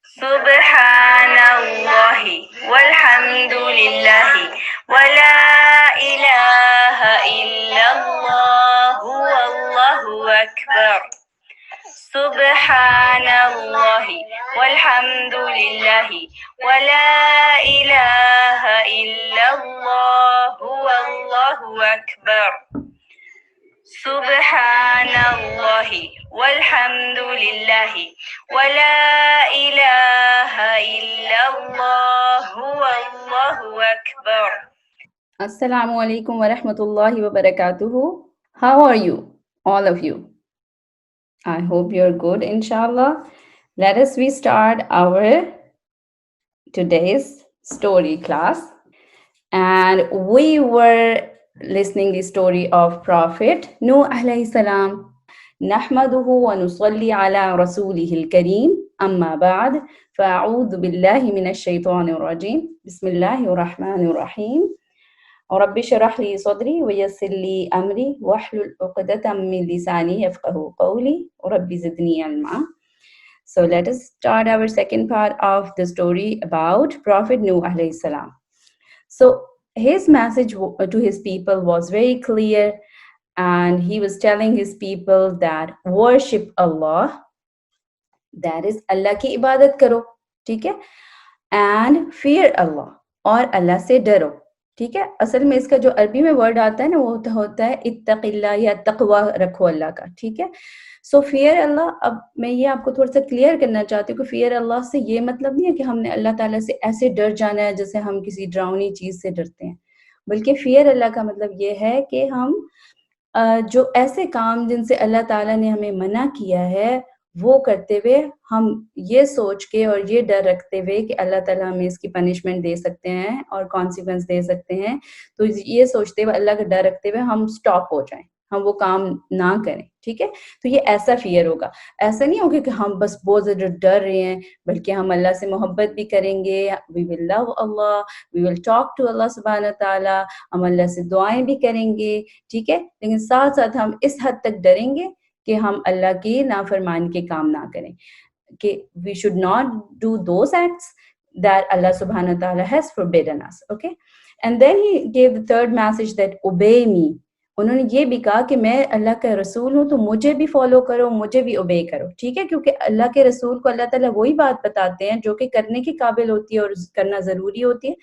Subhanallahi walhamdulillahi wala ilaha illallah wallahu akbar. Subhanallahi walhamdulillahi wala ilaha illallah wallahu akbar. Subhanallahi walhamdulillahi wala ilaha illallah wallahu akbar. Assalamu alaikum wa rahmatullahi wa barakatuhu. How are you, all of you? I hope you're good, inshallah. Let us we start our today's story class. And we were listening the story of Prophet Nuh alayhi salam. نحمده ونصلي على رسوله الكريم أما بعد فأعوذ بالله من الشيطان الرجيم بسم الله الرحمن الرحيم رب اشرح لي صدري ويسر لي أمري واحلل عقدة من لساني يفقهوا قولي رب زدني علما. So let us start our second part of the story about Prophet Nuh alayhi salam. So his message to his people was very clear, and he was telling his people that worship Allah, that is Allah ki ibadat karo, ٹھیک ہے, and fear Allah, اور اللہ سے ڈرو, ٹھیک ہے. اصل میں اس کا جو عربی میں ورڈ آتا ہے نا وہ ہوتا ہے اتق اللہ یا تقوی رکھو اللہ کا, ٹھیک ہے. سو فیئر اللہ, اب میں یہ آپ کو تھوڑا سا کلیئر کرنا چاہتی ہوں کہ فیئر اللہ سے یہ مطلب نہیں ہے کہ ہم نے اللہ تعالیٰ سے ایسے ڈر جانا ہے جیسے ہم کسی ڈراؤنی چیز سے ڈرتے ہیں, بلکہ فیئر اللہ کا مطلب یہ ہے کہ ہم جو ایسے کام جن سے اللہ تعالیٰ نے ہمیں منع کیا ہے وہ کرتے ہوئے ہم یہ سوچ کے اور یہ ڈر رکھتے ہوئے کہ اللہ تعالیٰ ہمیں اس کی پنشمنٹ دے سکتے ہیں اور کانسیکوینس دے سکتے ہیں, تو یہ سوچتے ہوئے اللہ کا ڈر رکھتے ہوئے ہم سٹاپ ہو جائیں, ہم وہ کام نہ کریں, ٹھیک ہے. تو یہ ایسا فیئر ہوگا. ایسا نہیں ہوگا کہ ہم بس بہت زیادہ ڈر رہے ہیں, بلکہ ہم اللہ سے محبت بھی کریں گے, وی ول لو اللہ, وی ول ٹاک ٹو اللہ سبحانہ تعالیٰ, ہم اللہ سے دعائیں بھی کریں گے, ٹھیک ہے. لیکن ساتھ ساتھ ہم اس حد تک ڈریں گے کہ ہم اللہ کی نافرمانی کے کام نہ کریں, کہ we should not do those acts that Allah subhanahu wa ta'ala has forbidden us, okay. And then he gave the third message that obey me. انہوں نے یہ بھی کہا کہ میں اللہ کا رسول ہوں تو مجھے بھی فالو کرو, مجھے بھی اوبے کرو, ٹھیک ہے, کیونکہ اللہ کے رسول کو اللہ تعالیٰ وہی بات بتاتے ہیں جو کہ کرنے کے قابل ہوتی ہے اور کرنا ضروری ہوتی ہے,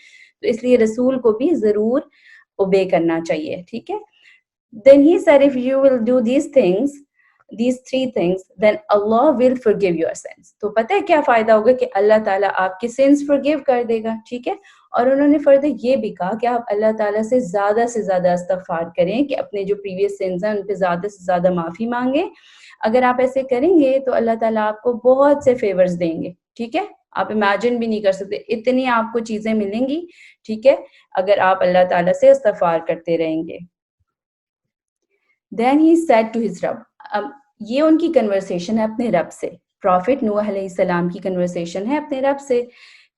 تو اس لیے رسول کو بھی ضرور اوبے کرنا چاہیے, ٹھیک ہے. Then he said if you will do these things, these three things, then Allah will forgive your sins. تو پتہ ہے کیا فائدہ ہوگا کہ اللہ تعالیٰ آپ کی sins forgive کر دے گا, ٹھیک ہے. اور انہوں نے فردر یہ بھی کہا کہ آپ اللہ تعالیٰ سے زیادہ استغفار کریں, کہ اپنے جو پریویس سنس ہیں ان پہ زیادہ سے زیادہ معافی مانگیں. اگر آپ ایسے کریں گے تو اللہ تعالیٰ آپ کو بہت سے فیورز دیں گے, ٹھیک ہے. آپ امیجن بھی نہیں کر سکتے اتنی آپ کو چیزیں ملیں گی, ٹھیک ہے, اگر آپ اللہ تعالیٰ سے استغفار کرتے رہیں گے. Then he said to his Rabb, یہ ان کی کنورسیشن ہے اپنے رب سے, پروفٹ نوح علیہ السلام کی کنورسیشن ہے اپنے رب سے,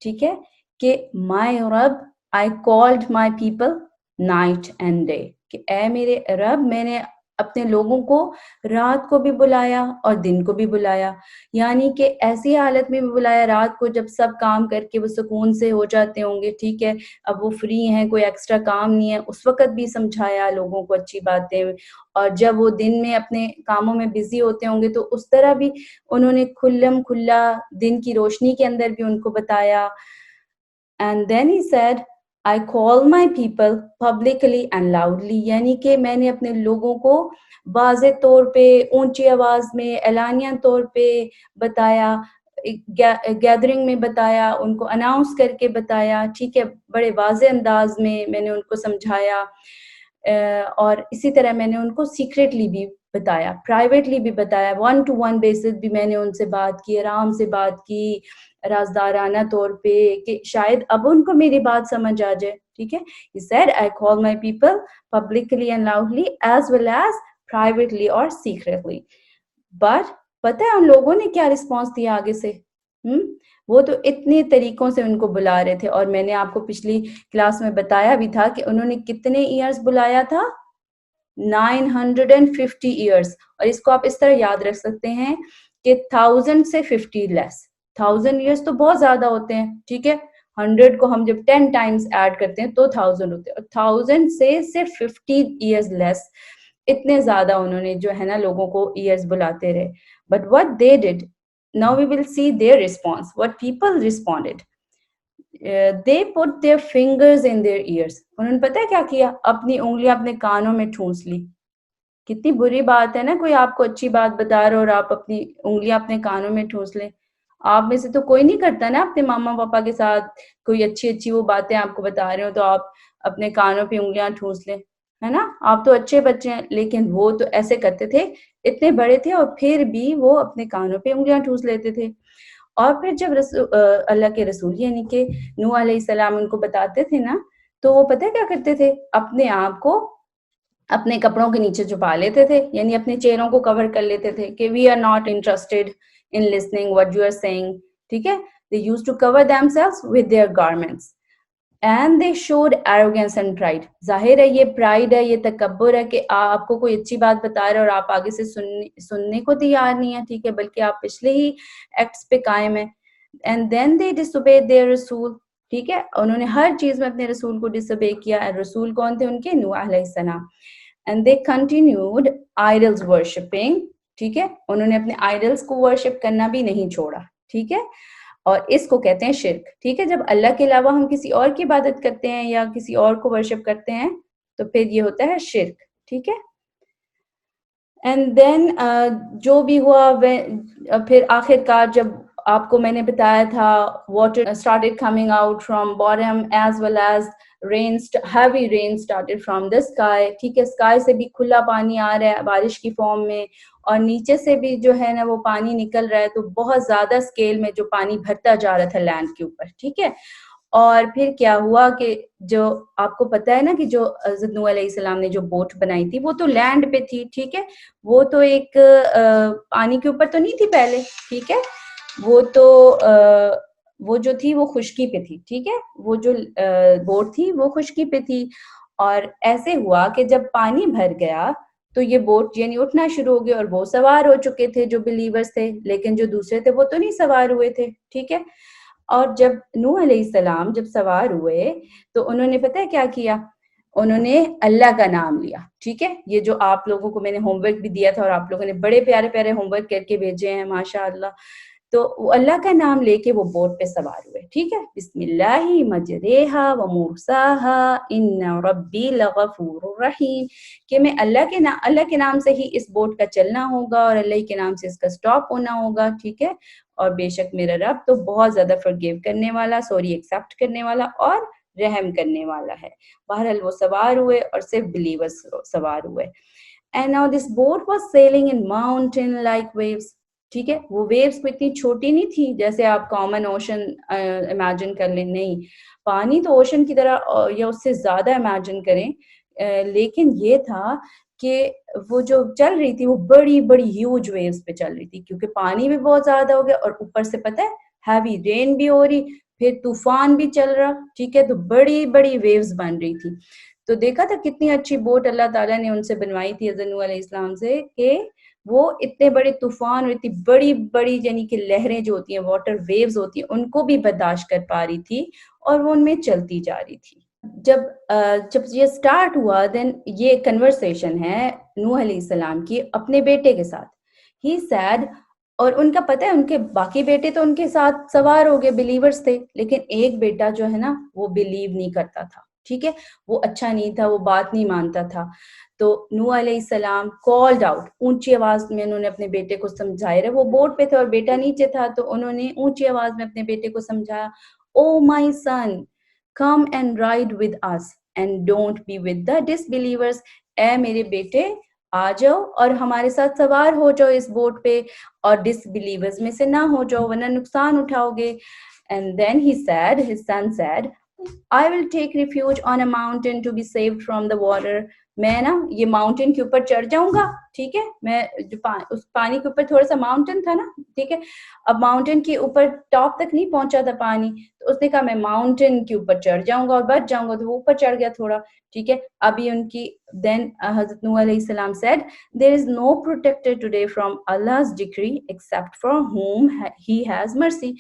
ٹھیک ہے, کہ my رب I called my people night and day, کہ اے میرے رب میں نے اپنے لوگوں کو رات کو بھی بلایا اور دن کو بھی بلایا, یعنی کہ ایسی حالت میں بھی بلایا رات کو جب سب کام کر کے وہ سکون سے ہو جاتے ہوں گے, ٹھیک ہے, اب وہ فری ہیں, کوئی ایکسٹرا کام نہیں ہے, اس وقت بھی سمجھایا لوگوں کو اچھی باتیں, اور جب وہ دن میں اپنے کاموں میں بزی ہوتے ہوں گے تو اس طرح بھی انہوں نے کھلا دن کی روشنی کے اندر بھی ان کو بتایا. And then he said I call my people publicly and loudly, یعنی کہ میں نے اپنے لوگوں کو واضح طور پہ اونچی آواز میں اعلانیہ طور پہ بتایا, گیدرنگ میں بتایا, ان کو اناؤنس کر کے بتایا, ٹھیک ہے, بڑے واضح انداز میں میں نے ان کو سمجھایا, اور اسی طرح میں نے ان کو سیکریٹلی بھی بتایا, پرائیویٹلی بھی بتایا, 1-to-1 بیسس بھی میں نے ان سے بات کی, آرام سے بات کی, رازدارانہ طور پہ, کہ شاید اب ان کو میری بات سمجھ آ جائے, ٹھیک ہے. He said I call my people publicly and loudly as well as privately or secretly. But پتہ ہے ان لوگوں نے کیا رسپانس دیا آگے سے, وہ تو اتنے طریقوں سے ان کو بلا رہے تھے, اور میں نے آپ کو پچھلی کلاس میں بتایا بھی تھا کہ انہوں نے کتنے ایئرز بلایا تھا, 950 ایئرز, اور اس کو آپ اس طرح یاد رکھ سکتے ہیں کہ 1000 سے 50 لیس, 1000 years تو بہت زیادہ ہوتے ہیں, ٹھیک ہے. 100 کو ہم جب 10 ٹائمز ایڈ کرتے ہیں تو 1000 ہوتے ہیں, اور 1000 سے صرف 50 ایئرز لیس, اتنے زیادہ انہوں نے جو ہے نا لوگوں کو ایئرز بلاتے رہے. But what they did, now we will see their response, what people responded. They put their fingers in their ears. انہوں نے پتہ ہے کیا کیا, اپنی انگلیاں اپنے کانوں میں ٹھونس لی. کتنی بری بات ہے نا, کوئی آپ کو اچھی بات بتا رہا اور آپ اپنی انگلیاں اپنے کانوں میں ٹھونس لیں. آپ میں سے تو کوئی نہیں کرتا نا اپنے ماما پاپا کے ساتھ کوئی اچھی اچھی وہ باتیں آپ کو بتا رہے ہو تو آپ اپنے کانوں پہ انگلیاں ٹھونس لیں, ہے نا. آپ تو اچھے بچے ہیں, لیکن وہ تو ایسے کرتے تھے, اتنے بڑے تھے اور پھر بھی وہ اپنے کانوں پہ انگلیاں ٹھونس لیتے تھے. اور پھر جب اللہ کے رسول یعنی کہ نوح علیہ السلام ان کو بتاتے تھے نا, تو وہ پتہ کیا کرتے تھے, اپنے آپ کو اپنے کپڑوں کے نیچے چھپا لیتے تھے, یعنی اپنے چہروں کو کور کر لیتے تھے کہ we are not interested in listening what you are saying, ٹھیک ہے. They used to cover themselves with their garments and they showed arrogance and pride. ظاہر ہے یہ pride ہے, یہ تکبر ہے کہ آپ کو کوئی اچھی بات بتا رہے اور آپ آگے سے سننے کو تیار نہیں ہے, ٹھیک ہے, بلکہ آپ پچھلے ہی ایکٹس پہ قائم ہیں. And then they disobeyed their رسول, ٹھیک ہے, انہوں نے ہر چیز میں اپنے رسول کو ڈس اوبے کیا. رسول کون تھے ان کے, نوح علیہ السلام. And they continued idols worshipping, ٹھیک ہے, انہوں نے اپنے آئیڈلس کو ورشپ کرنا بھی نہیں چھوڑا, ٹھیک ہے. اور اس کو کہتے ہیں شرک, ٹھیک ہے. جب اللہ کے علاوہ ہم کسی اور کی عبادت کرتے ہیں یا کسی اور کو ورشپ کرتے ہیں تو پھر یہ ہوتا ہے شرک, ٹھیک ہے. اینڈ دین جو بھی ہوا, پھر آخر کار جب آپ کو میں نے بتایا تھا water started coming out from bottom as well as heavy rain started from the sky, ٹھیک ہے. اسکائی سے بھی کھلا پانی آ رہا ہے بارش کی فارم میں, اور نیچے سے بھی جو ہے نا وہ پانی نکل رہا ہے, تو بہت زیادہ اسکیل میں جو پانی بھرتا جا رہا تھا لینڈ کے اوپر, ٹھیک ہے. اور پھر کیا ہوا کہ جو آپ کو پتا ہے نا کہ جو حضرت نوح علیہ السلام نے جو بوٹ بنائی تھی وہ تو لینڈ پہ تھی, ٹھیک ہے, وہ تو ایک پانی کے اوپر تو نہیں تھی پہلے, ٹھیک ہے. وہ تو وہ جو تھی وہ خشکی پہ تھی, ٹھیک ہے, وہ جو بوٹ تھی وہ خشکی پہ تھی. اور ایسے ہوا کہ جب پانی بھر گیا تو یہ بوٹ یعنی اٹھنا شروع ہو گئے, اور وہ سوار ہو چکے تھے جو بلیورز تھے, لیکن جو دوسرے تھے وہ تو نہیں سوار ہوئے تھے, ٹھیک ہے. اور جب نوح علیہ السلام جب سوار ہوئے تو انہوں نے پتہ ہے کیا کیا, انہوں نے اللہ کا نام لیا, ٹھیک ہے. یہ جو آپ لوگوں کو میں نے ہوم ورک بھی دیا تھا اور آپ لوگوں نے بڑے پیارے پیارے ہوم ورک کر کے بھیجے ہیں ماشاء اللہ, تو وہ اللہ کا نام لے کے وہ بوٹ پہ سوار ہوئے, ٹھیک ہے. بسم اللہ مجریہا و مرساہا ان ربی لغفور رحیم, کہ میں اللہ کے نام سے ہی اس بوٹ کا چلنا ہوگا اور اللہ کے نام سے اس کا سٹاپ ہونا ہوگا, ٹھیک ہے. اور بے شک میرا رب تو بہت زیادہ فرگیو کرنے والا, سوری ایکسیپٹ کرنے والا اور رحم کرنے والا ہے. بہرحال وہ سوار ہوئے اور صرف بلیورز سوار ہوئے. And now this boat was sailing in mountain like waves, ٹھیک ہے. وہ ویوز کو اتنی چھوٹی نہیں تھی جیسے آپ کامن اوشن امیجن کر لیں, نہیں, پانی تو اوشن کی طرح یا اس سے زیادہ امیجن کریں, لیکن یہ تھا کہ وہ جو چل رہی تھی وہ بڑی بڑی ہیوج ویوز پہ چل رہی تھی, کیونکہ پانی بھی بہت زیادہ ہو گیا اور اوپر سے پتہ ہے ہیوی رین بھی ہو رہی, پھر طوفان بھی چل رہا, ٹھیک ہے. تو بڑی بڑی ویوز بن رہی تھی. تو دیکھا تھا کتنی اچھی بوٹ اللہ تعالیٰ نے ان سے بنوائی تھی حضرت نوح علیہ السلام سے, کہ وہ اتنے بڑے طوفان اور اتنی بڑی بڑی یعنی کہ لہریں جو ہوتی ہیں, واٹر ویوز ہوتی ہیں, ان کو بھی برداشت کر پا رہی تھی اور وہ ان میں چلتی جا رہی تھی. جب یہ سٹارٹ ہوا, دین یہ کنورسیشن ہے نوح علیہ السلام کی اپنے بیٹے کے ساتھ. ہی سیڈ, اور ان کا پتہ ہے ان کے باقی بیٹے تو ان کے ساتھ سوار ہو گئے, بلیورز تھے, لیکن ایک بیٹا جو ہے نا وہ بلیو نہیں کرتا تھا, ٹھیک ہے, وہ اچھا نہیں تھا, وہ بات نہیں مانتا تھا. تو نوح علیہ السلام کالڈ آؤٹ, اونچی آواز میں انہوں نے اپنے بیٹے کو سمجھایا رہے, وہ بوٹ پہ تھے اور بیٹا نیچے تھا, تو انہوں نے اونچی آواز میں اپنے بیٹے کو سمجھایا, او مائی سن come and ride with us and don't be with the disbelievers. اے میرے بیٹے آ جاؤ اور ہمارے ساتھ سوار ہو جاؤ اس بوٹ پہ, اور ڈس بلیورز میں سے نہ ہو جاؤ ورنہ نقصان اٹھاؤ گے. And then he said, his son said, I will take refuge on a mountain to be saved from the water. میں نا یہ ماؤنٹین کے اوپر چڑھ جاؤں گا, ٹھیک ہے, میں جو اس پانی کے اوپر تھوڑا سا ماؤنٹین تھا نا, ٹھیک ہے, اب ماؤنٹین کے اوپر ٹاپ تک نہیں پہنچا تھا پانی, تو اس نے کہا میں ماؤنٹین کے اوپر چڑھ جاؤں گا اور بچ جاؤں گا, تو وہ اوپر چڑھ گیا تھوڑا, ٹھیک ہے. ابھی ان کی دین حضرت نوح علیہ السلام said there is no protector today from Allah's decree except for whom he has mercy,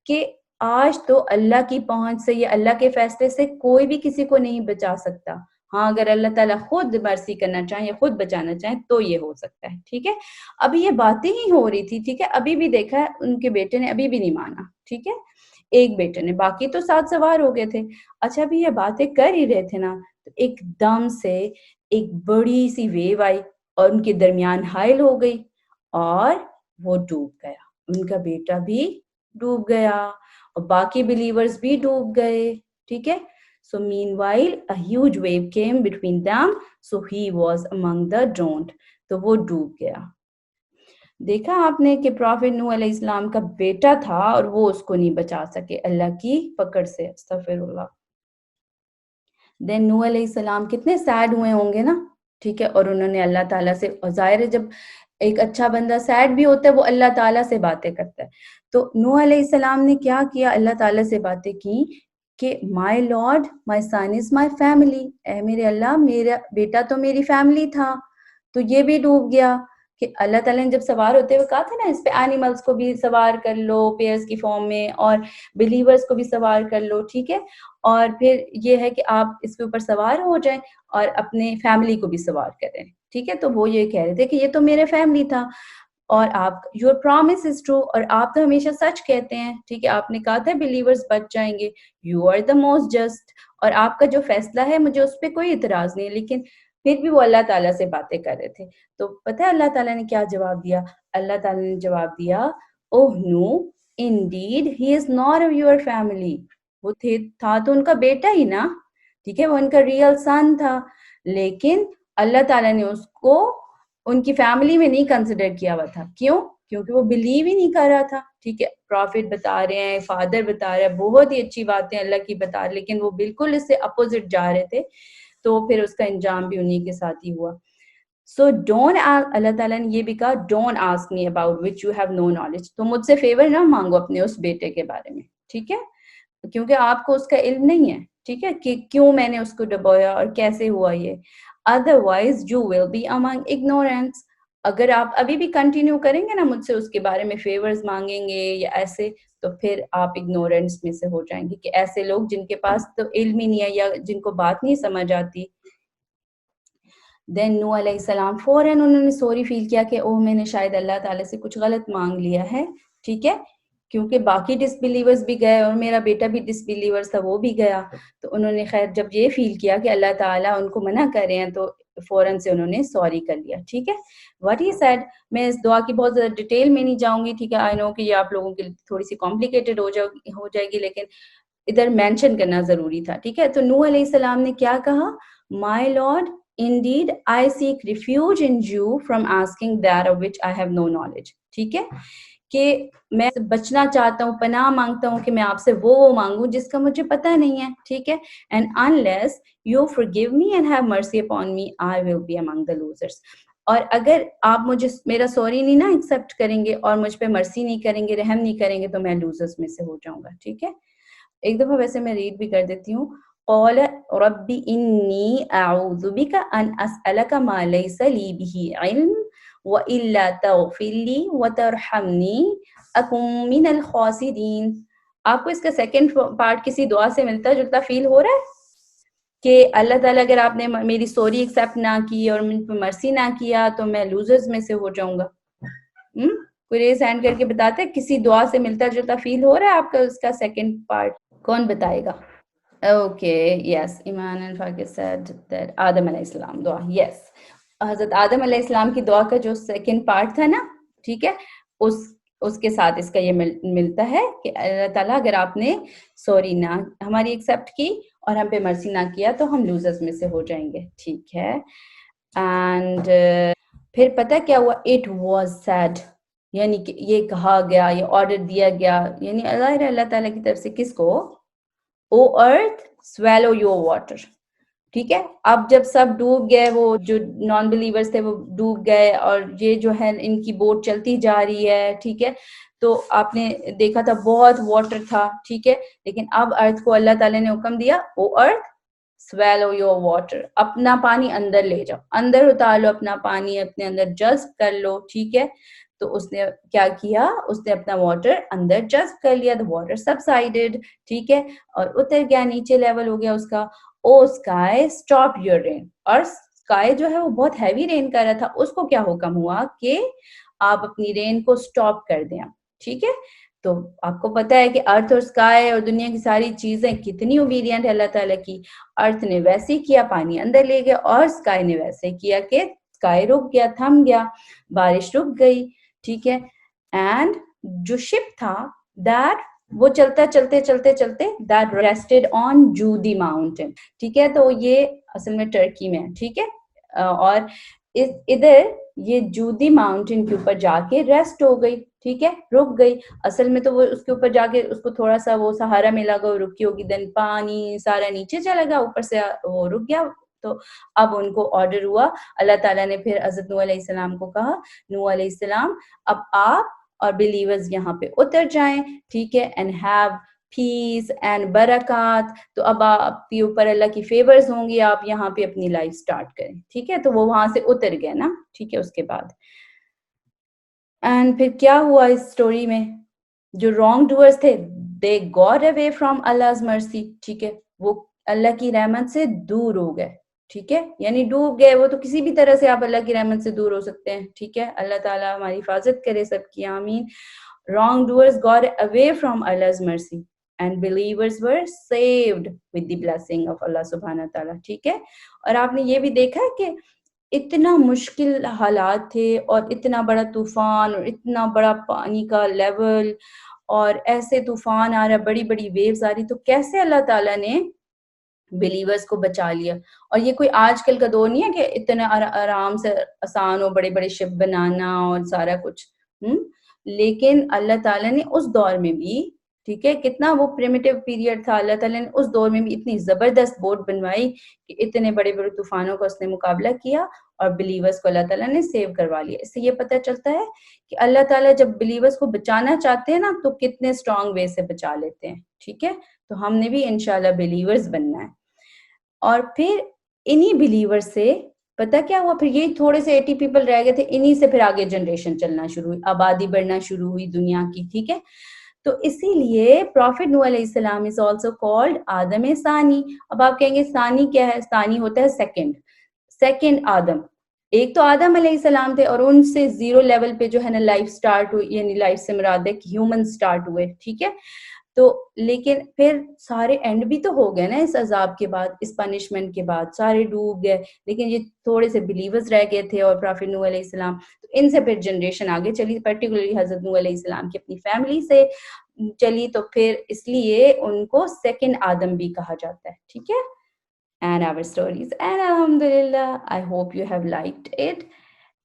کہ آج تو اللہ کی پہنچ سے یا اللہ کے فیصلے سے کوئی بھی کسی کو نہیں بچا سکتا. ہاں اگر اللہ تعالیٰ خود مرسی کرنا چاہیں یا خود بچانا چاہیں تو یہ ہو سکتا ہے, ٹھیک ہے. ابھی یہ باتیں ہی ہو رہی تھی, ٹھیک ہے, ابھی بھی دیکھا ان کے بیٹے نے ابھی بھی نہیں مانا, ٹھیک ہے, ایک بیٹے نے, باقی تو 7 سوار ہو گئے تھے. اچھا ابھی یہ باتیں کر ہی رہے تھے نا, تو ایک دم سے ایک بڑی سی ویو آئی اور ان کے درمیان حائل ہو گئی اور وہ ڈوب گیا, ان کا بیٹا بھی ڈوب گیا اور باقی بلیورز بھی ڈوب گئے, ٹھیک ہے. So meanwhile a huge wave came between them, so he was among the drowned, تو وہ ڈوب گیا. دیکھا آپ نے کہ پروفٹ نوح علیہ السلام کا بیٹا تھا اور وہ اس کو نہیں بچا سکے اللہ کی پکڑ سے, استغفر اللہ. دین نوح علیہ السلام کتنے سیڈ ہوئے ہوں گے نا, ٹھیک ہے, اور انہوں نے اللہ تعالیٰ سے, اور ظاہر ہے جب ایک اچھا بندہ سیڈ بھی ہوتا ہے وہ اللہ تعالیٰ سے باتیں کرتا ہے, تو نوح علیہ السلام نے کیا کیا, اللہ تعالیٰ سے باتیں کی کہ مائی lord my sun is my family, اے میرے اللہ میرا بیٹا تو میری فیملی تھا, تو یہ بھی ڈوب گیا. کہ اللہ تعالیٰ نے جب سوار ہوتے ہوئے کہا تھا نا اس پہ اینیملس کو بھی سوار کر لو پیئرز کی فارم میں اور بلیورز کو بھی سوار کر لو, ٹھیک ہے, اور پھر یہ ہے کہ آپ اس کے اوپر سوار ہو جائیں اور اپنے فیملی کو بھی سوار کریں, ٹھیک ہے. تو وہ یہ کہہ رہے تھے کہ یہ تو میرے فیملی تھا اور آپ یور پرومس از ٹرو, اور آپ تو ہمیشہ سچ کہتے ہیں, ٹھیک ہے, آپ نے کہا تھا بلیورز بچ جائیں گے, you are the most just, اور آپ کا جو فیصلہ ہے مجھے اس پہ کوئی اعتراض نہیں ہے. لیکن پھر بھی وہ اللہ تعالیٰ سے باتیں کر رہے تھے. تو پتہ ہے اللہ تعالیٰ نے کیا جواب دیا, اللہ تعالیٰ نے جواب دیا oh no indeed he is not your family, وہ تھا تو ان کا بیٹا ہی نا, ٹھیک ہے, وہ ان کا ریئل سن تھا, لیکن اللہ تعالیٰ نے اس کو ان کی فیملی میں نہیں کنسیڈر کیا ہوا تھا. کیوں؟ کیونکہ وہ بلیو ہی نہیں کر رہا تھا, ٹھیک ہے. پروفٹ بتا رہے ہیں, فادر بتا رہے ہیں, بہت ہی اچھی باتیں اللہ کی بتا رہے, لیکن وہ بالکل اس سے اپوزٹ جا رہے تھے, تو پھر اس کا انجام بھی انہی کے ساتھ ہی ہوا. سو ڈونٹ, اللہ تعالیٰ نے یہ بھی کہا don't ask me about which you have no knowledge, تو مجھ سے فیور نہ مانگو اپنے اس بیٹے کے بارے میں, ٹھیک ہے, کیونکہ آپ کو اس کا علم نہیں ہے, ٹھیک ہے, کہ کیوں میں نے اس کو ڈبویا اور کیسے ہوا یہ. Otherwise you will be among ignorance, اگر آپ ابھی بھی کنٹینیو کریں گے نا مجھ سے اس کے بارے میں فیورز مانگیں گے یا ایسے, تو پھر آپ اگنورینس میں سے ہو جائیں گے, کہ ایسے لوگ جن کے پاس تو علم ہی نہیں ہے یا جن کو بات نہیں سمجھ آتی. دین نوح علیہ السلام فوراً انہوں نے سوری فیل کیا کہ اوہ میں نے شاید اللہ تعالیٰ سے کچھ غلط مانگ لیا ہے, ٹھیک ہے, کیونکہ باقی ڈس بلیورز بھی گئے اور میرا بیٹا بھی ڈس بلیورز تھا وہ بھی گیا. تو انہوں نے خیر جب یہ فیل کیا کہ اللہ تعالیٰ ان کو منع کر رہے ہیں تو فوراً سے انہوں نے سوری کر لیا, ٹھیک ہے. واٹ ہی سیڈ, میں اس دعا کی بہت زیادہ ڈیٹیل میں نہیں جاؤں گی, ٹھیک ہے, آئی نو کہ یہ آپ لوگوں کے لیے تھوڑی سی کمپلیکیٹڈ ہو جائے گی, لیکن ادھر مینشن کرنا ضروری تھا, ٹھیک ہے. تو نوح علیہ السلام نے کیا کہا, مائی lord indeed I seek refuge in you from asking that of which I have no knowledge, ٹھیک ہے, کہ میں بچنا چاہتا ہوں, پناہ مانگتا ہوں کہ میں آپ سے وہ مانگوں جس کا مجھے پتہ نہیں ہے, ٹھیک ہے. and unless you forgive me and have mercy upon me I will be among the losers, اور اگر آپ مجھے میرا سوری نہیں نا ایکسیپٹ کریں گے اور مجھ پہ مرسی نہیں کریں گے, رحم نہیں کریں گے, تو میں لوزرز میں سے ہو جاؤں گا, ٹھیک ہے. ایک دفعہ ویسے میں ریڈ بھی کر دیتی ہوں. قال رب انی اعوذ بک ان اسألک ما لیس لی بہ علم وإلا تغفر لی وترحمنی اکن من الخاسرین. آپ کو اس کا سیکنڈ پارٹ کسی دعا سے ملتا جلتا فیل ہو رہا ہے کہ اللہ تعالیٰ اگر آپ نے میری سوری ایکسیپٹ نہ کی اور مجھ پہ مرسی نہ کیا تو میں لوزرز میں سے ہو جاؤں گا. کوئی ریز ہینڈ کر کے بتاتے کسی دعا سے ملتا جلتا فیل ہو رہا ہے آپ کا اس کا سیکنڈ پارٹ, کون بتائے گا؟ اوکے یس, ایمان اینڈ فاقر سیڈ دیٹ آدم علیہ السلام دعا, یس, حضرت آدم علیہ السلام کی دعا کا جو سیکنڈ پارٹ تھا نا, ٹھیک ہے, اس کے ساتھ اس کا یہ ملتا ہے کہ اللہ تعالیٰ اگر آپ نے سوری نہ ہماری ایکسیپٹ کی اور ہم پہ مرسی نہ کیا تو ہم لوزرز میں سے ہو جائیں گے, ٹھیک ہے. اینڈ پھر پتہ کیا ہوا, اٹ واز سیڈ, یعنی کہ یہ کہا گیا, یہ آرڈر دیا گیا, یعنی اللہ تعالیٰ کی طرف سے کس کو, او ارتھ سویلو یور واٹر, ٹھیک ہے. اب جب سب ڈوب گئے, وہ جو نان بلیورز تھے وہ ڈوب گئے, اور یہ جو ہے ان کی بوٹ چلتی جا رہی ہے, ٹھیک ہے. تو آپ نے دیکھا تھا بہت واٹر تھا, ٹھیک ہے. لیکن اب ارتھ کو اللہ تعالیٰ نے حکم دیا, او ارتھ swallow your water, اپنا پانی اندر لے جاؤ, اندر اتار لو اپنا پانی, اپنے اندر جذب کر لو, ٹھیک ہے. تو اس نے کیا کیا, اس نے اپنا واٹر اندر جذب کر لیا, the water subsided, ٹھیک ہے, اور اتر گیا, نیچے لیول ہو گیا اس کا. او اسکائی اسٹاپ یور رین, اور اسکائی جو ہے وہ بہت ہیوی رین کر رہا تھا, اس کو کیا حکم ہوا کہ آپ اپنی رین کو اسٹاپ کر دیں, ٹھیک ہے. تو آپ کو پتا ہے کہ ارتھ اور اسکائی اور دنیا کی ساری چیزیں کتنی اوبیڈینٹ ہے اللہ تعالیٰ کی. ارتھ نے ویسے ہی کیا, پانی اندر لے گیا, اور اسکائی نے ویسے کیا کہ اسکائی رک گیا, تھم گیا, بارش رک گئی, ٹھیک ہے. اینڈ جو شپ تھا دیٹ وہ چلتے چلتے that rested on Jude mountain, ٹھیک ہے. تو یہ اصل میں ٹرکی میں ہے, ٹھیک ہے. اور ادھر یہ جودی ماؤنٹین کے اوپر جا کے ریسٹ ہو گئی, ٹھیک ہے, رک گئی. اصل میں تو وہ اس کے اوپر جا کے اس کو تھوڑا سا وہ سہارا ملا گا, وہ رکی ہوگی, دین پانی سارا نیچے چلا گیا, اوپر سے وہ رک گیا. تو اب ان کو آرڈر ہوا, اللہ تعالیٰ نے پھر حضرت نوح علیہ السلام کو کہا, نوح علیہ السلام اب آپ اور بلیورز یہاں پہ اتر جائیں, ٹھیک ہے, اینڈ ہیو پیس اینڈ برکات. تو اب آپ کے اوپر اللہ کی فیورز ہوں گی, آپ یہاں پہ اپنی لائف سٹارٹ کریں, ٹھیک ہے. تو وہ وہاں سے اتر گئے نا, ٹھیک ہے. اس کے بعد اینڈ پھر کیا ہوا اس اسٹوری میں, جو رانگ ڈوئرز تھے they got away from Allah's mercy, ٹھیک ہے, وہ اللہ کی رحمت سے دور ہو گئے, ٹھیک ہے, یعنی ڈوب گئے. وہ تو کسی بھی طرح سے آپ اللہ کی رحمت سے دور ہو سکتے ہیں, ٹھیک ہے. اللہ تعالیٰ ہماری حفاظت کرے سب کی, آمین. wrong doers got away from Allah's mercy and believers were saved with the blessing of Allah subhanahu wa ta'ala, ٹھیک ہے. اور آپ نے یہ بھی دیکھا ہے کہ اتنا مشکل حالات تھے, اور اتنا بڑا طوفان, اور اتنا بڑا پانی کا لیول, اور ایسے طوفان آ رہا, بڑی بڑی ویوز آ رہی, تو کیسے اللہ تعالیٰ نے بلیورز کو بچا لیا. اور یہ کوئی آج کل کا دور نہیں ہے کہ اتنا آرام سے آسان ہو بڑے بڑے شپ بنانا اور سارا کچھ, لیکن اللہ تعالیٰ نے اس دور میں بھی, ٹھیک ہے, کتنا وہ پریمیٹیو پیریڈ تھا, اللہ تعالیٰ نے اس دور میں بھی اتنی زبردست بوٹ بنوائی کہ اتنے بڑے بڑے طوفانوں کا اس نے مقابلہ کیا, اور بلیورز کو اللہ تعالیٰ نے سیو کروا لیا. اس سے یہ پتہ چلتا ہے کہ اللہ تعالیٰ جب بلیورز کو بچانا چاہتے ہیں نا, تو کتنے اسٹرانگ وے سے بچا لیتے ہیں, ٹھیک ہے. تو ہم نے بھی انشاءاللہ بلیورز بننا ہے. اور پھر انہی بلیور سے پتہ کیا ہوا, پھر یہی تھوڑے سے 80 پیپل رہ گئے تھے, انہی سے پھر آگے جنریشن چلنا شروع ہوئی, آبادی بڑھنا شروع ہوئی دنیا کی, ٹھیک ہے. تو اسی لیے پروفٹ نوح علیہ السلام از آلسو کالڈ آدم ثانی. اب آپ کہیں گے ثانی کیا ہے؟ ثانی ہوتا ہے سیکنڈ آدم. ایک تو آدم علیہ السلام تھے, اور ان سے زیرو لیول پہ جو ہے نا لائف سٹارٹ ہوئی, یعنی لائف سے مراد ہے کہ ہیومن سٹارٹ ہوئے, ٹھیک ہے. تو لیکن پھر سارے اینڈ بھی تو ہو گئے نا اس عذاب کے بعد, اس پنشمنٹ کے بعد سارے ڈوب گئے, لیکن یہ تھوڑے سے بلیورز رہ گئے تھے, اور پروفٹ نوح علیہ السلام, تو ان سے پھر جنریشن آگے چلی, پرٹیکولرلی حضرت نوح علیہ السلام کی اپنی فیملی سے چلی, تو پھر اس لیے ان کو سیکنڈ آدم بھی کہا جاتا ہے, ٹھیک ہے. And our stories, and alhamdulillah, I hope you have liked it,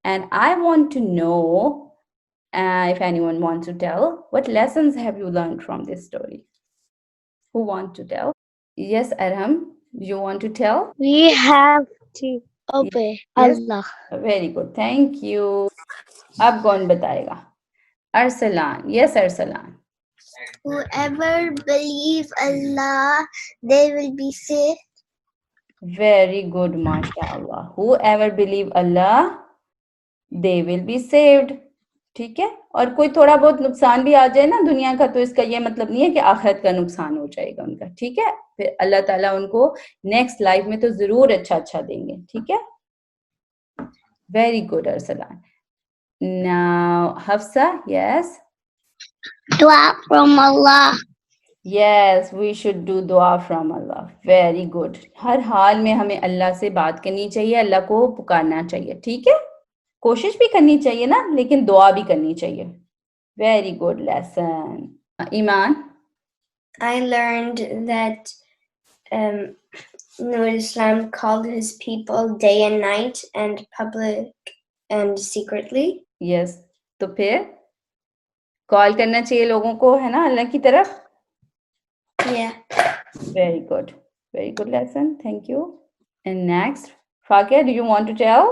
and I want to know if anyone wants to tell, what lessons have you learned from this story? Who want to tell? Yes, Arham, you want to tell? We have to obey Yes. Allah. Very good, thank you. Ab kaun batayega? Arsalan. Yes, Arsalan. Whoever believes Allah, they will be saved. Very good, mashallah. Whoever believe Allah, they will be saved. ٹھیک ہے. اور کوئی تھوڑا بہت نقصان بھی آ جائے نا دنیا کا, تو اس کا یہ مطلب نہیں ہے کہ آخرت کا نقصان ہو جائے گا ان کا, ٹھیک ہے. پھر اللہ تعالیٰ ان کو نیکسٹ لائف میں تو ضرور اچھا دیں گے, ٹھیک ہے. Very good Arsalan. Now Hafsa, yes. Dua from Allah. Yes, we should do dua from Allah. Very good. ہر حال میں ہمیں اللہ سے بات کرنی چاہیے, اللہ کو پکارنا چاہیے, ٹھیک ہے. کوشش بھی کرنی چاہیے نا, لیکن دعا بھی کرنی چاہیے. Very good lesson. Iman? I learned that Noah Islam called his people day and night, and public and secretly. Yes. تو پھر کال کرنا چاہیے لوگوں کو, ہے نا, اللہ کی طرف. Yeah. Very good. Very good lesson. Thank you. And next, Fakir, do you want to tell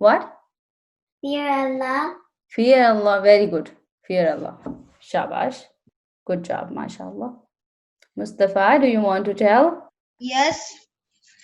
What? Fear Allah. Fear Allah. Very good. Fear Allah. Shabash. Good job, mashallah. Mustafa, do you want to tell? Yes,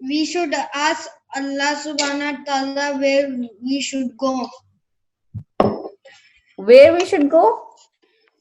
we should ask Allah subhanahu wa ta'ala where we should go. Where we should go?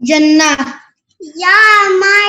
Jannah. Yeah, my.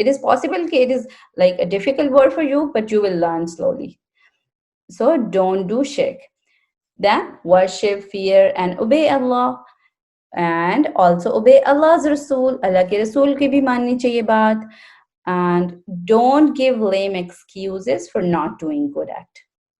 it is possible that it is like a difficult word for you, but you will learn slowly. So don't do shirk. Then worship, fear, and obey Allah. And also obey Allah's Rasul. Allah ke Rasul ki bhi manni chahiye baat. And don't give lame excuses for not doing good act.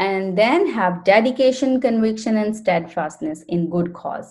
And then have dedication, conviction and steadfastness in good cause.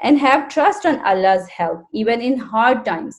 And have trust on Allah's help even in hard times.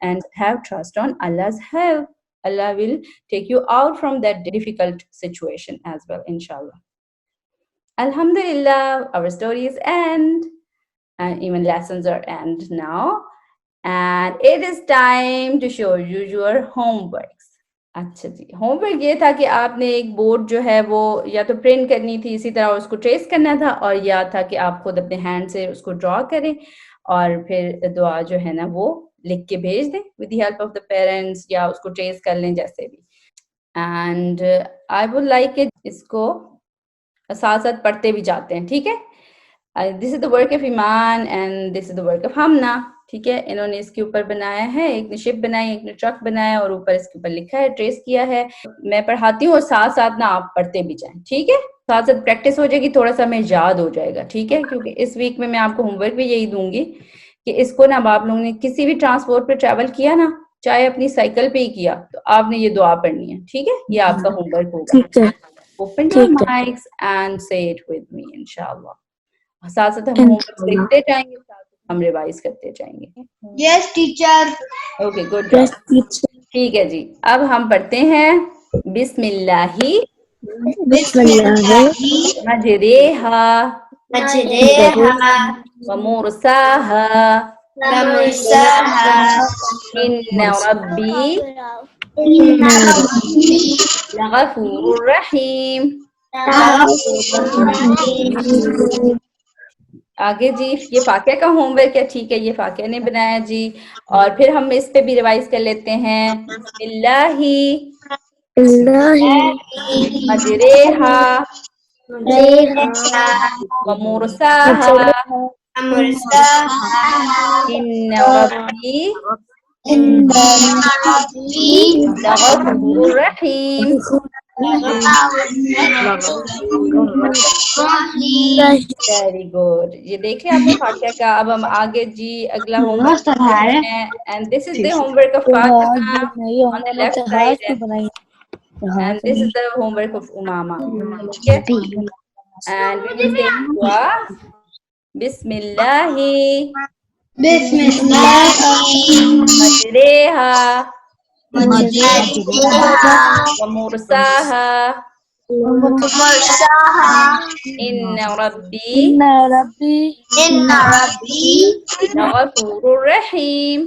And have trust on Allah's help. Allah will take you out from that difficult situation as well, inshallah. Alhamdulillah, our story is end. and even lessons are end now, and it is time to show you your homeworks. اچھا جی، home work یہ تھا کہ آپ نے ایک board جو ہے وہ یا تو پرنٹ کرنی تھی، اسی طرح اس کو ٹریس کرنا تھا، اور یا تھا کہ آپ خود اپنے ہینڈ سے اس کو ڈرا کریں اور پھر دعا جو ہے نا وہ لکھ کے بھیج دیں with the help of the parents, یا اس کو ٹریس کر لیں جیسے بھی. اینڈ آئی وڈ لائک اس کو ساتھ ساتھ پڑھتے بھی جاتے ہیں، ٹھیک ہے. This is the work of Iman and this is the work of Humna. ٹھیک ہے، انہوں نے اس کے اوپر بنایا ہے، ایک نے شپ بنائی، ایک نے ٹرک بنایا، اور اوپر اس کے اوپر لکھا ہے، ٹریس کیا ہے. میں پڑھاتی ہوں اور ساتھ ساتھ نا آپ پڑھتے بھی جائیں، ٹھیک ہے. ساتھ ساتھ پریکٹس ہو جائے گی، تھوڑا سا ہمیں یاد ہو جائے گا، ٹھیک ہے. کیونکہ اس ویک میں آپ کو ہوم ورک بھی یہی دوں گی کہ اس کو نا آپ لوگوں نے کسی بھی ٹرانسپورٹ پہ ٹریول کیا نا، چاہے اپنی سائیکل پہ ہی کیا، تو آپ نے یہ دعا پڑھنی ہے، ٹھیک ہے. یہ آپ کا ہوم ورک ہوگا. Open your mics and say it with me, inshallah. ساتھ ساتھ ہم ہوم ورک دیکھتے جائیں گے، ہم ریوائز کرتے جائیں گے. Yes, teacher. Okay, good job. ٹھیک ہے جی، اب ہم پڑھتے ہیں بسم اللہ مجریہا ومرساہا ان ربی لغفور رحیم. آگے جی، یہ فاقیہ کا ہوم ورک ہے، ٹھیک ہے، یہ فاقیہ نے بنایا جی. اور پھر ہم اس پہ بھی ریوائز کر لیتے ہیں. بسم اللہ مجریہا ومرساہا ان ربی لغفور رحیم. Very good. یہ دیکھیں آپ نے فاتحہ کا. اب ہم آگے جی اگلا ہوم ورک ہیں، and this is the homework of Fatima on the left side, and this is the homework of Imama. ٹھیک ہے، اینڈ وی ول ٹیک دعا. بسم اللہ مجریہا ومرساہا ان ربی لغفور رحیم.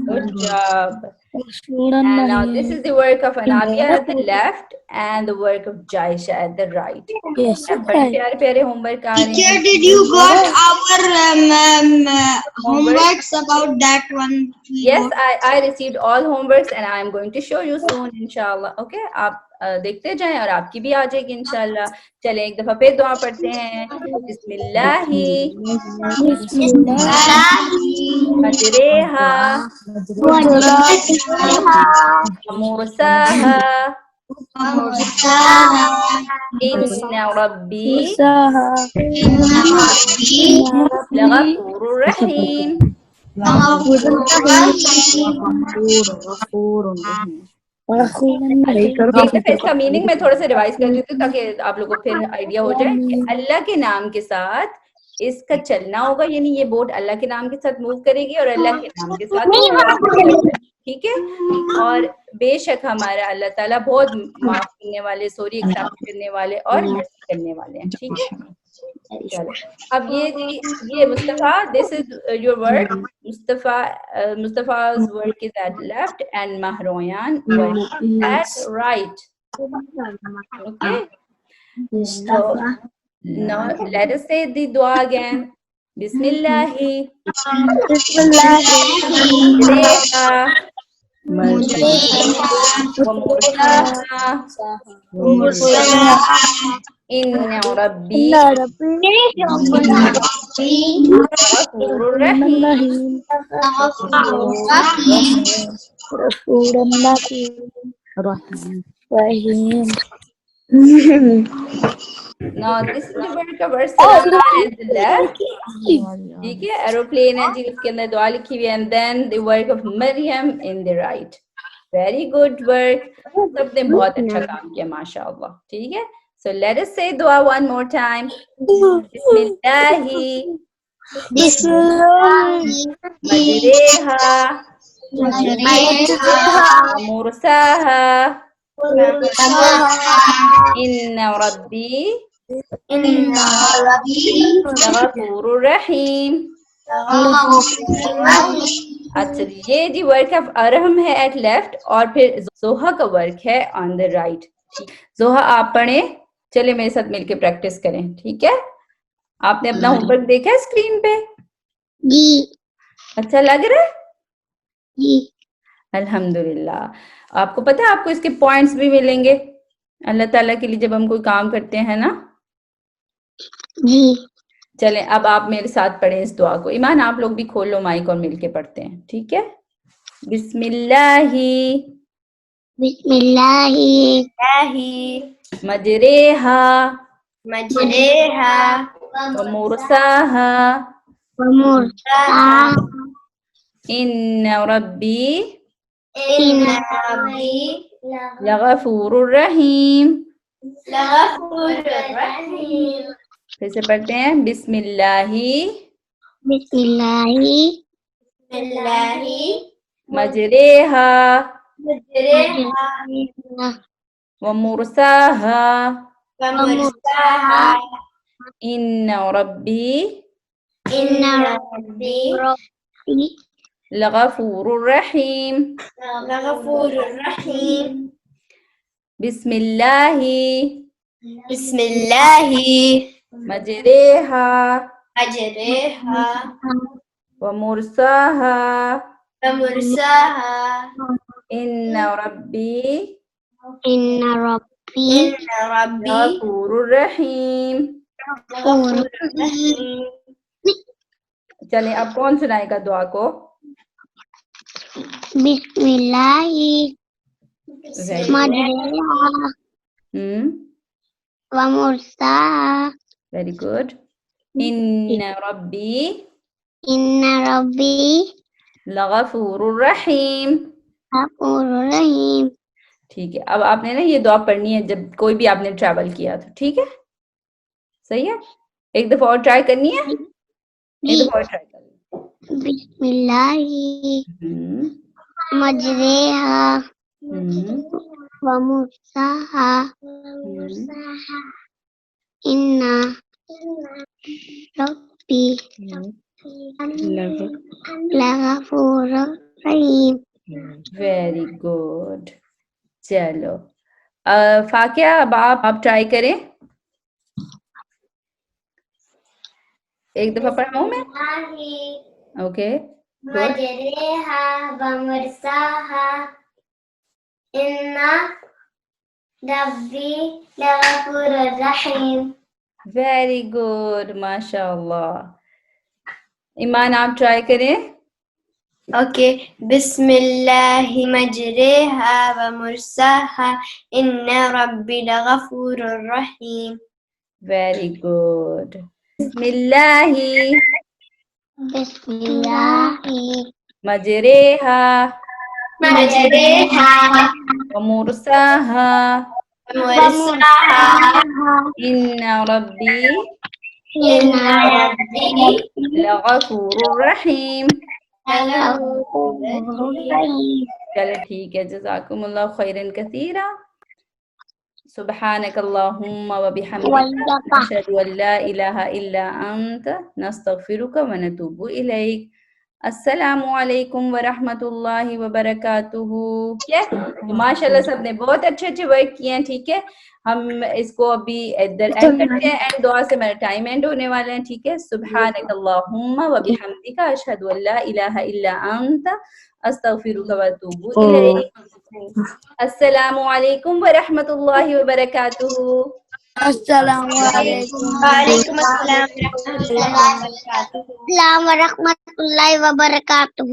Good job. And now this is the work of Anabia at the left and the work of Jaisha at the right. Yes, بڑے پیارے پیارے home work آ رہے Teacher, ہیں. did you got our homeworks about that one? Yes, I received all homeworks and I am going to show you soon, inshallah. Okay, آپ دیکھتے جائیں اور آپ کی بھی آ جائے گی انشاءاللہ. چلیں ایک دفعہ پھر دعا پڑھتے ہیں. بسم اللہ مجریہا ومرساہا ان ربی لغفور رحیم. اس کا میننگ میں تھوڑا سا ریوائز کر لیتی ہوں تاکہ آپ لوگوں کو پھر آئیڈیا ہو جائے کہ اللہ کے نام کے ساتھ اس کا چلنا ہوگا، یعنی یہ بوٹ اللہ کے نام کے ساتھ موو کرے گی اور اللہ کے نام کے ساتھ، ٹھیک ہے. اور بے شک ہمارا اللہ تعالیٰ بہت معاف کرنے والے، سوری ایکسپٹ کرنے والے اور مرسی کرنے والے ہیں، ٹھیک ہے. چلو اب یہ Mustafa, this is your work. Mustapha's work is at left and Mahroyan work is at right. Okay, so now let us say the dua again. Bismillahi inna rabbi ghafurur rahim. Now this is the work of Arsalan at the left. ٹھیک ہے، aeroplane ہے جی، اس کے اندر دعا لکھی ہوئی ہے. And then the work of Maryam in the right. Very good work. سب نے بہت اچھا کام کیا ماشاء اللہ. ٹھیک ہے، so let us say dua one more time. Bismillahi مجریہا ومرساہا ان ربی إن ربي لغفور رحیم. غفور رحيم. اچھا جی، یہ جی ورک آف ارحم ہے ایٹ لیفٹ اور پھر زوہا کا ورک ہے آن دا رائٹ. زوہا آپ پڑھیں، چلے میرے ساتھ مل کے پریکٹس کریں، ٹھیک ہے؟ آپ نے اپنا ہوم ورک دیکھا ہے اسکرین پہ؟ جی اچھا لگ رہا ہے؟ جی الحمدللہ. آپ کو پتہ ہے آپ کو اس کے پوائنٹس بھی ملیں گے اللہ تعالیٰ کے لیے جب ہم کوئی کام کرتے ہیں نا. جی. چلیں اب آپ میرے ساتھ پڑھیں اس دعا کو. ایمان آپ لوگ بھی کھول لو مائک اور مل کے پڑھتے ہیں، ٹھیک ہے؟ بسم اللہ بسم اللہ مجریہا مجریہا ومرساہا ومرساہا ان ربی إن ربي لغفور رحیم. لغفور رحيم. پھر سے پڑھتے ہیں بسم اللہ بسم الله مجریہا مجریہا ومرساہا ومرساہا ان ربی إن ربي لغفور رحیم. لغفور رحيم. بسم اللہ بسم الله مجریہا مجریہا ومرساہا ومرساہا ان ربی إن ربي لغفور رحیم. لغفور رحيم. چلیں اب کون سنائے گا دعا کو؟ بسم الله مجریہا ومرساہا ویری گڈ. ان ربی إن ربي لغفور رحیم. غفور رحيم. ٹھیک ہے، اب آپ نے نا یہ دعا پڑھنی ہے جب کوئی بھی آپ نے ٹریول کیا تو، ٹھیک ہے؟ صحیح ہے؟ ایک دفعہ اور ٹرائی کرنی ہے؟ ایک دفعہ اور ٹرائی کر لیں. بسم الله مجریہا ومرساہا إن ربي لغفور رحيم. Very good. چلو فاقیہ اب آپ ٹرائی کریں. ایک دفعہ پڑھاؤں میں؟ Okay good. مجریہا ومرساہا إن ربي لغفور رحيم. ویری گڈ، ماشاء اللہ. ایمان آپ ٹرائی کریں. اوکے. بسم اللہ مجریہا ومرساہا إن ربي لغفور رحيم. Very good. بسم اللہ بسم اللہ مجریہا مجریہا ومرساہا ومرساہا ان ربی إن ربي لغفور رحیم. لغفور رحيم. چلے ٹھیک ہے، جزاکم اللہ خیرا کثیرا. سبحانک اللہم وبحمدک نشہد ان لا الہ الا انت نستغفرک ونتوب الیک. السلام علیکم ورحمۃ اللہ وبرکاتہ. ماشاء اللہ سب نے بہت اچھے ورک کیے ہیں، ٹھیک ہے؟ ہم اس کو ابھی ادھر اینڈ کرتے ہیں، اینڈ دعا سے میرا ٹائم اینڈ ہونے والا ہے، ٹھیک ہے؟ سبحانک اللہم وبحمدک اشہد ان لا الہ الا انت استغفرک واتوب الیک. السلام علیکم ورحمۃ اللہ وبرکاتہ. السلام علیکم. وعلیکم السلام ورحمۃ اللہ وبرکاتہ. السلام ورحمۃ اللہ وبرکاتہ.